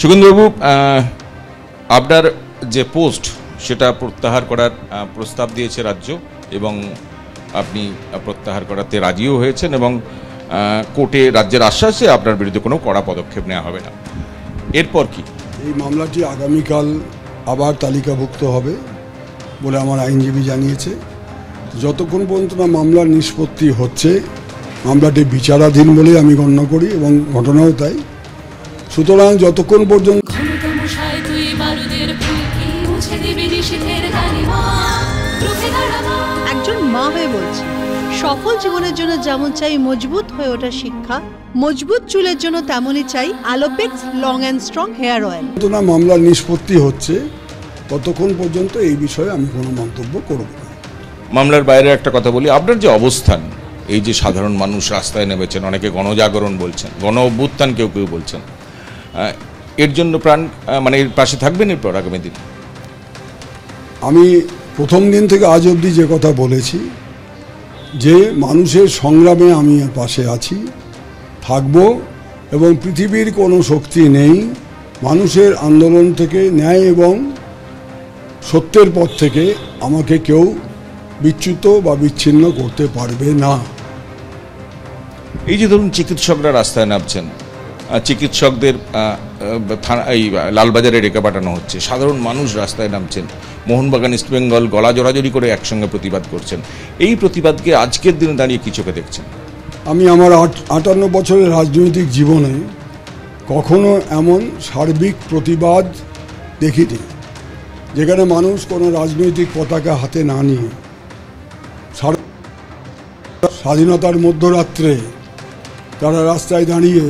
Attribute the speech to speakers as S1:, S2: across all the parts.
S1: সুগেন্দ্রবাবু, আপনার যে পোস্ট সেটা প্রত্যাহার করার প্রস্তাব দিয়েছে রাজ্য এবং আপনি প্রত্যাহার করাতে রাজিও হয়েছেন এবং কোর্টে রাজ্যের আশ্বাসে আপনার বিরুদ্ধে কোনো কড়া পদক্ষেপ নেওয়া হবে না। এরপর কি?
S2: এই মামলাটি আগামীকাল আবার তালিকাভুক্ত হবে বলে আমার আইনজীবী জানিয়েছে। যতক্ষণ পর্যন্ত না মামলার নিষ্পত্তি হচ্ছে, মামলাটি বিচারাধীন বলে আমি গণ্য করি এবং ঘটনাও তাই। সুতরাং যতক্ষণ পর্যন্ত
S3: একজন মা হয়ে বলছে, সফল জীবনের জন্য যেমন চাই মজবুত হয়ে ওঠা শিক্ষা, মজবুত চুলের জন্য তেমনই চাই Alopex long and strong hair oil.
S2: না, মামলার নিষ্পত্তি হচ্ছে ততক্ষণ পর্যন্ত এই বিষয়ে আমি কোনো মন্তব্য করব না।
S1: মামলার বাইরে একটা কথা বলি, আপনার যে অবস্থান, এই যে সাধারণ মানুষ রাস্তায় নেমেছেন, অনেকে গণজাগরণ বলছেন, গণ অভ্যুত্থান কেউ কেউ বলছেন, এর জন্য মানে এর পাশে থাকবেন এরপর আগামী দিন?
S2: আমি প্রথম দিন থেকে আজ অবধি যে কথা বলেছি যে মানুষের সংগ্রামে আমি পাশে আছি, থাকব, এবং পৃথিবীর কোনো শক্তি নেই মানুষের আন্দোলন থেকে, ন্যায় এবং সত্যের পথ থেকে আমাকে কেউ বিচ্যুত বা বিচ্ছিন্ন করতে পারবে না।
S1: এই যে ধরুন চিকিৎসকরা রাস্তায় নামছেন, চিকিৎসকদের এই লালবাজারে রেখে পাঠানো হচ্ছে, সাধারণ মানুষ রাস্তায় নামছেন, মোহনবাগান ইস্টবেঙ্গল গলা জড়াজড়ি করে একসঙ্গে প্রতিবাদ করছেন, এই প্রতিবাদকে আজকের দিনে দাঁড়িয়ে কি চোখে দেখছেন?
S2: আমি আমার 58 বছরের রাজনৈতিক জীবনে কখনো এমন সার্বিক প্রতিবাদ দেখিনি, যেখানে মানুষ কোনো রাজনৈতিক পতাকা হাতে না নিয়ে স্বাধীনতার মধ্যরাত্রে তারা রাস্তায় দাঁড়িয়ে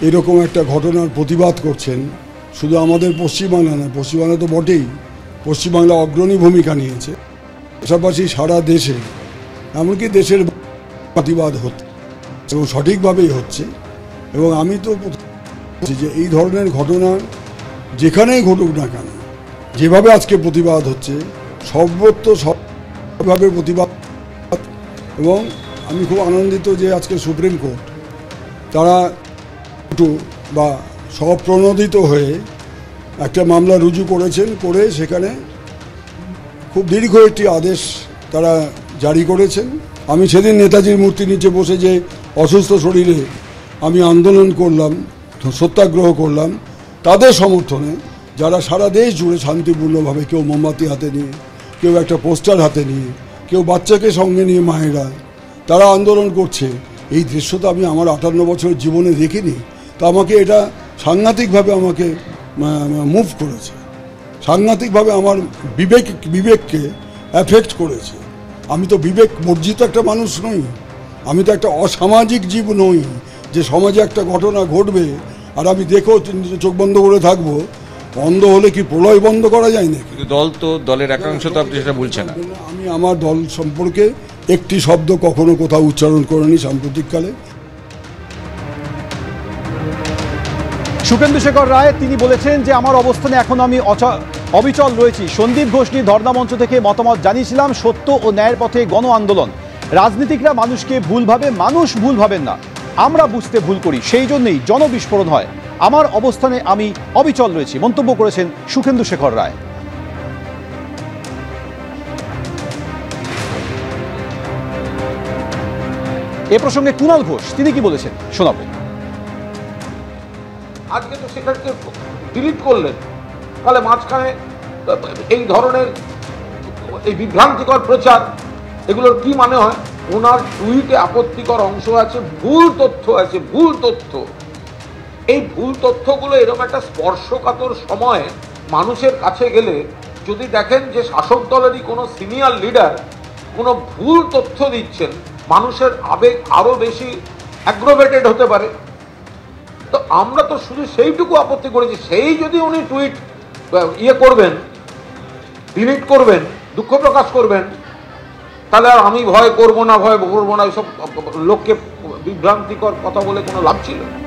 S2: এরকম একটা ঘটনার প্রতিবাদ করছেন। শুধু আমাদের পশ্চিমবাংলা না, পশ্চিমবাংলা তো বটেই, পশ্চিমবাংলা অগ্রণী ভূমিকা নিয়েছে, পাশাপাশি সারা দেশে, এমনকি দেশের প্রতিবাদ হচ্ছে এবং সঠিকভাবেই হচ্ছে। এবং আমি তো যে এই ধরনের ঘটনা যেখানেই ঘটুক না কেন, যেভাবে আজকে প্রতিবাদ হচ্ছে, সর্বত্র সবভাবে প্রতিবাদ। এবং আমি খুব আনন্দিত যে আজকে সুপ্রিম কোর্ট তারা বা স্বপ্রণোদিত হয়ে একটা মামলা রুজু করেছেন, করে সেখানে খুব দীর্ঘ একটি আদেশ তারা জারি করেছেন। আমি সেদিন নেতাজির মূর্তি নিচে বসে যে অসুস্থ শরীরে আমি আন্দোলন করলাম, সত্যাগ্রহ করলাম, তাদের সমর্থনে যারা সারা দেশ জুড়ে শান্তিপূর্ণভাবে, কেউ মোমবাতি হাতে নিয়ে, কেউ একটা পোস্টার হাতে নিয়ে, কেউ বাচ্চাকে সঙ্গে নিয়ে, মায়েরা তারা আন্দোলন করছে, এই দৃশ্য তো আমি আমার 58 বছরের জীবনে দেখিনি। তো আমাকে এটা সাংঘাতিকভাবে আমাকে মুভ করেছে, সাংঘাতিকভাবে আমার বিবেককে অ্যাফেক্ট করেছে। আমি তো বিবেক বর্জিত একটা মানুষ নই, আমি তো একটা অসামাজিক জীব নই যে সমাজে একটা ঘটনা ঘটবে আর আমি দেখো চোখ বন্ধ করে থাকবো। বন্ধ হলে কি প্রলয় বন্ধ করা যায় না?
S1: দল তো, দলের একাংশ তো আপনি সেটা বলছেন না।
S2: আমি আমার দল সম্পর্কে একটি শব্দ কখনো কোথাও উচ্চারণ করিনি সাম্প্রতিককালে।
S4: সুখেন্দু শেখর রায় তিনি বলেছেন যে আমার অবস্থানে এখন আমি অবিচল রয়েছি। সন্দীপ ঘোষ নিয়ে ধর্ণা মঞ্চ থেকে মতামত জানিয়েছিলাম, সত্য ও ন্যায়ের পথে গণ আন্দোলন। রাজনীতিকরা মানুষকে ভুল ভাবে, মানুষ ভুল ভাবেন না, আমরা বুঝতে ভুল করি, সেই জন্যই জনবিস্ফোরণ হয়। আমার অবস্থানে আমি অবিচল রয়েছি, মন্তব্য করেছেন সুখেন্দু শেখর রায়। এ প্রসঙ্গে কুণাল ঘোষ তিনি কি বলেছেন শোনাবেন।
S5: আজকে তো সেটাকে ডিলিট করলেন, তাহলে মাঝখানে এই ধরনের এই বিভ্রান্তিকর প্রচার, এগুলোর কি মানে হয়? ওনার টুইটে আপত্তিকর অংশ আছে, ভুল তথ্য আছে, ভুল তথ্য। এই ভুল তথ্যগুলো এরকম একটা স্পর্শকাতর সময়ে মানুষের কাছে গেলে যদি দেখেন যে শাসক দলেরই কোনো সিনিয়র লিডার কোনো ভুল তথ্য দিচ্ছেন, মানুষের আবেগ আরো বেশি অ্যাগ্রোভেটেড হতে পারে। তো আমরা তো শুধু সেইটুকু আপত্তি করেছি, সেই যদি উনি টুইট করবেন, ডিলিট করবেন, দুঃখ প্রকাশ করবেন, তাহলে আর আমি ভয় করবো না, ভয় করবো না, এসব লোককে বিভ্রান্তিকর কথা বলে কোনো লাভ ছিল না।